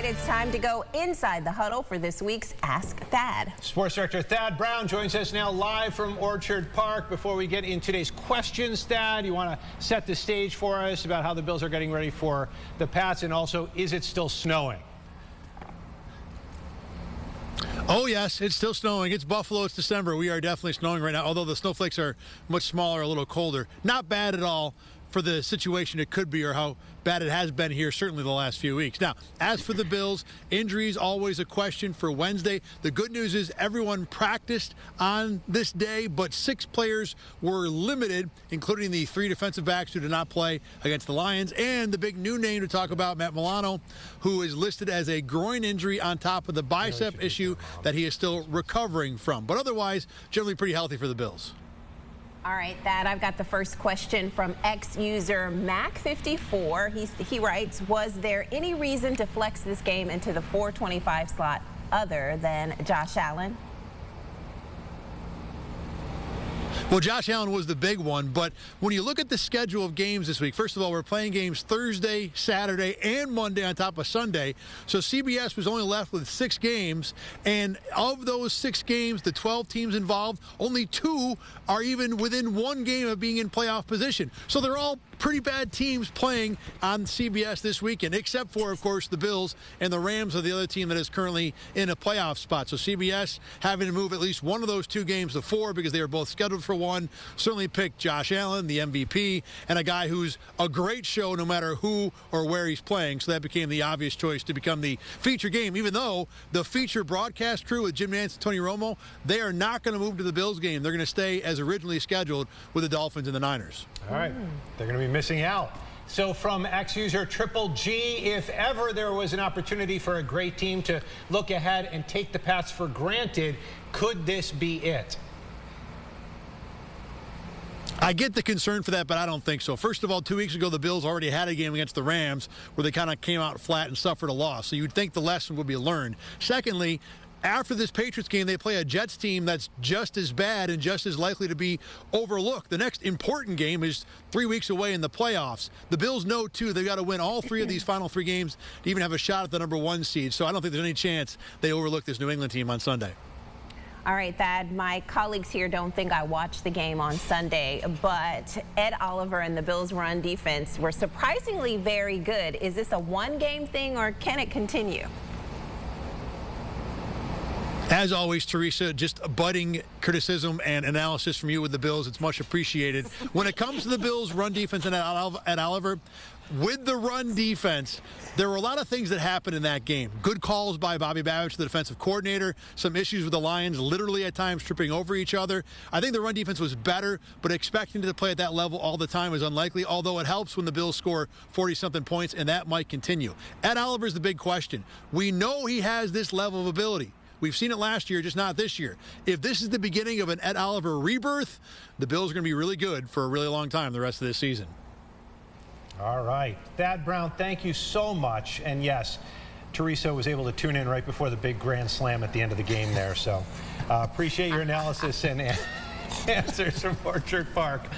it's time to go inside the huddle for this week's Ask Thad. Sports Director Thad Brown joins us now live from Orchard Park. Before we get in today's questions, Thad, you want to set the stage for us about how the Bills are getting ready for the Pats, and also, is it still snowing? Oh, yes, it's still snowing. It's Buffalo. It's December. We are definitely snowing right now, although the snowflakes are much smaller, a little colder. Not bad at all for the situation it could be or how bad it has been here, certainly the last few weeks. Now, as for the Bills, injuries always a question for Wednesday. The good news is everyone practiced on this day, but 6 players were limited, including the 3 defensive backs who did not play against the Lions, and the big new name to talk about, Matt Milano, who is listed as a groin injury on top of the bicep issue that he is still recovering from. But otherwise, generally pretty healthy for the Bills. All right, Thad, I've got the first question from ex-user Mac54. He writes, was there any reason to flex this game into the 425 slot other than Josh Allen? Well, Josh Allen was the big one, but when you look at the schedule of games this week, first of all, we're playing games Thursday, Saturday, and Monday on top of Sunday. So CBS was only left with 6 games, and of those 6 games, the 12 teams involved, only 2 are even within 1 game of being in playoff position. So they're all pretty bad teams playing on CBS this weekend, except for, of course, the Bills, and the Rams are the other team that is currently in a playoff spot. So CBS having to move at least one of those 2 games to 4 because they were both scheduled for 1. Certainly picked Josh Allen, the MVP, and a guy who's a great show no matter who or where he's playing. So that became the obvious choice to become the feature game, even though the feature broadcast crew with Jim Nantz and Tony Romo, they are not going to move to the Bills game. They're going to stay as originally scheduled with the Dolphins and the Niners. All right. They're going to be missing out. So from ex-user Triple G, if ever there was an opportunity for a great team to look ahead and take the Pats for granted, could this be it? I get the concern for that, but I don't think so. First of all, 2 weeks ago, the Bills already had a game against the Rams where they kind of came out flat and suffered a loss. So you'd think the lesson would be learned. Secondly, after this Patriots game, they play a Jets team that's just as bad and just as likely to be overlooked. The next important game is 3 weeks away in the playoffs. The Bills know, too, they've got to win all 3 of these final 3 games to even have a shot at the #1 seed. So I don't think there's any chance they overlook this New England team on Sunday. All right, Thad, my colleagues here don't think I watched the game on Sunday, but Ed Oliver and the Bills' run defense were surprisingly very good. Is this a one-game thing, or can it continue? As always, Teresa, just budding criticism and analysis from you with the Bills. It's much appreciated. When it comes to the Bills' run defense and at Oliver, with the run defense, there were a lot of things that happened in that game. Good calls by Bobby Babich, the defensive coordinator. Some issues with the Lions, literally at times tripping over each other. I think the run defense was better, but expecting to play at that level all the time is unlikely, although it helps when the Bills score 40-something points, and that might continue. Ed Oliver's the big question. We know he has this level of ability. We've seen it last year, just not this year. If this is the beginning of an Ed Oliver rebirth, the Bills are going to be really good for a really long time the rest of this season. All right. Thad Brown, thank you so much. And yes, Teresa was able to tune in right before the big grand slam at the end of the game there. So appreciate your analysis and answers from Orchard Park.